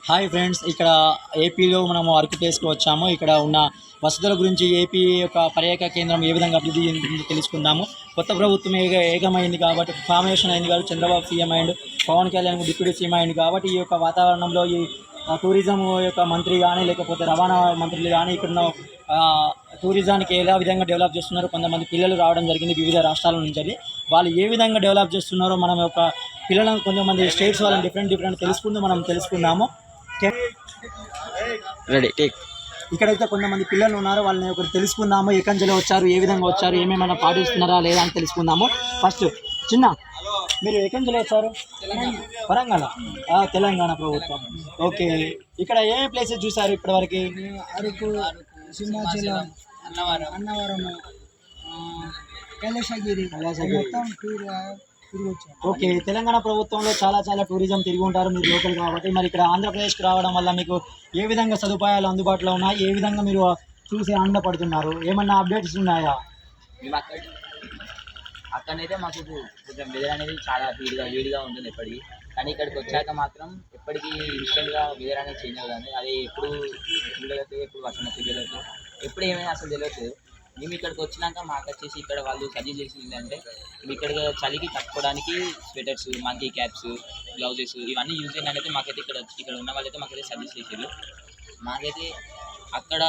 Hi friends, ఇక్కడ ఏపీలో మనము అరకు ప్లేస్కి వచ్చాము. ఇక్కడ ఉన్న వసతుల గురించి ఏపీ యొక్క పర్యాటక కేంద్రం ఏ విధంగా అభివృద్ధి చెందుతుందో తెలుసుకుందాము. కొత్త ప్రభుత్వం ఏకమైంది కాబట్టి, ఫార్మేషన్ అయింది కాబట్టి, చంద్రబాబు సీఎం అయిండు, పవన్ కళ్యాణ్ డిప్యూటీ సీఎం అయింది కాబట్టి, ఈ యొక్క వాతావరణంలో ఈ టూరిజం యొక్క మంత్రి కానీ, లేకపోతే రవాణా మంత్రులు కానీ ఇక్కడున్న టూరిజానికి ఎలా విధంగా డెవలప్ చేస్తున్నారు. కొంతమంది పిల్లలు రావడం జరిగింది వివిధ రాష్ట్రాల నుంచి. వాళ్ళు ఏ విధంగా డెవలప్ చేస్తున్నారో మనం యొక్క పిల్లలను, కొంతమంది స్టేట్స్ వాళ్ళని డిఫరెంట్ తెలుసుకుందాము. Ready take. ఇక్కడైతే కొంతమంది పిల్లలు ఉన్నారు, వాళ్ళని ఒకటి తెలుసుకుందాము. ఎక్కడి నుంచి వచ్చారు, ఏ విధంగా వచ్చారు, ఏమేమైనా పాటిస్తున్నారా లేదా అని తెలుసుకుందాము. ఫస్ట్ చిన్న, మీరు ఎక్కడి నుంచి వచ్చారు? వరంగల్, తెలంగాణ ప్రభుత్వం. ఓకే, ఇక్కడ ఏ ప్లేసెస్ చూసారు ఇప్పటివరకు? అరకు, సింహాచలం, అన్నవరం, కైలాసగిరి మొత్తం తిరిగి వచ్చారు. ఓకే, తెలంగాణ ప్రభుత్వంలో చాలా టూరిజం తిరిగి ఉంటారు మీరు లోకల్ కాబట్టి. మరి ఇక్కడ ఆంధ్రప్రదేశ్కి రావడం వల్ల మీకు ఏ విధంగా సదుపాయాలు అందుబాటులో ఉన్నాయి, ఏ విధంగా మీరు చూసి ఆనందపడుతున్నారు, ఏమన్నా అప్డేట్స్ ఉన్నాయా? అక్కడైతే మాకు కొంచెం వెదర్ అనేది చాలా వేడిగా ఉంటుంది ఎప్పటికీ, కానీ ఇక్కడికి వచ్చాక మాత్రం ఎప్పటికీ ఇన్స్టెంట్గా వెదర్ అనేది చేంజ్ అవుతుంది. అది ఎప్పుడు తెలియదు, ఎప్పుడు వర్షం వచ్చి తెలియదు, ఎప్పుడు ఏమైనా అసలు తెలియట్లేదు. మేము ఇక్కడికి వచ్చినాక మాకు వచ్చేసి ఇక్కడ వాళ్ళు సజెస్ట్ చేసింది ఏంటంటే, మీ ఇక్కడ చలికి తట్టుకోవడానికి స్వెటర్స్, మంకీ క్యాప్స్, గ్లౌజెస్ ఇవన్నీ యూజ్ చేయండి అయితే మాకైతే ఇక్కడ ఉన్న వాళ్ళైతే మాకైతే సజెస్ట్ చేసారు. మాకైతే అక్కడ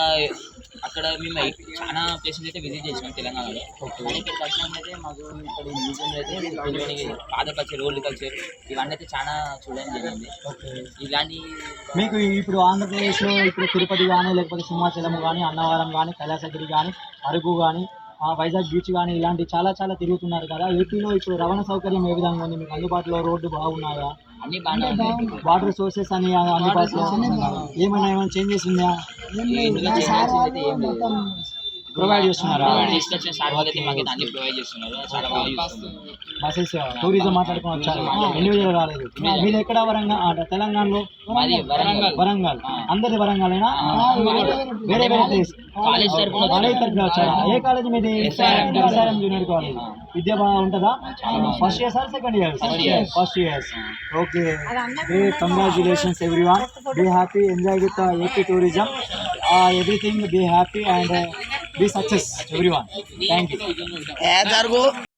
మేము చాలా ప్లేసెస్ అయితే విజిట్ చేసినాం తెలంగాణలో. కానీ ఇక్కడికి వచ్చినట్లయితే మాకు ఇక్కడ మ్యూజియంలో అయితే తెలియని పాత కల్చర్, ఓల్డ్ కల్చర్ ఇవన్నీ అయితే చాలా చూడడం జరిగింది. ఇలాంటి మీకు ఇప్పుడు ఆంధ్రప్రదేశ్లో ఇప్పుడు తిరుపతి కానీ, లేకపోతే సింహాచలం కానీ, అన్నవరం కానీ, కైలాసగిరి కానీ, అరకు కానీ, వైజాగ్ బీచ్ కానీ ఇలాంటి చాలా తిరుగుతున్నారు కదా. ఏపీలో ఇప్పుడు రవాణా సౌకర్యం ఏ విధంగా ఉంది? మీకు అందుబాటులో రోడ్డు బాగున్నాయా? అన్ని బాగానే ఉన్నాయి. వాటర్ సోర్సెస్ అని అందుబాటులో ఏమైనా చేంజెస్ ఉన్నాయా? ప్రొవైడ్ చేస్తున్నారా? తీసుకొచ్చిన సార్ వాళ్ళైతే మాకైతే అన్ని ప్రొవైడ్ చేస్తున్నారు, చాలా బాగా చూస్తున్నారు. బస్సెస్ టూరిజం మాట్లాడుకొని వచ్చారు, ఇండివిజువల్ రాలేదు. మీరు ఎక్కడ? వరంగల్, తెలంగాణలో వరంగల్. అందరి వరంగలేనా? వేరే ప్లేస్ కాలేజ్ తరఫున వచ్చారా? ఏ కాలేజ్ మీది? SRM junior college. విద్య ఉంటుందా? First year sir, second year? First year. Okay, congratulations everyone. Be happy, enjoy with AP tourism. Everything, be happy and be success everyone. Thank you.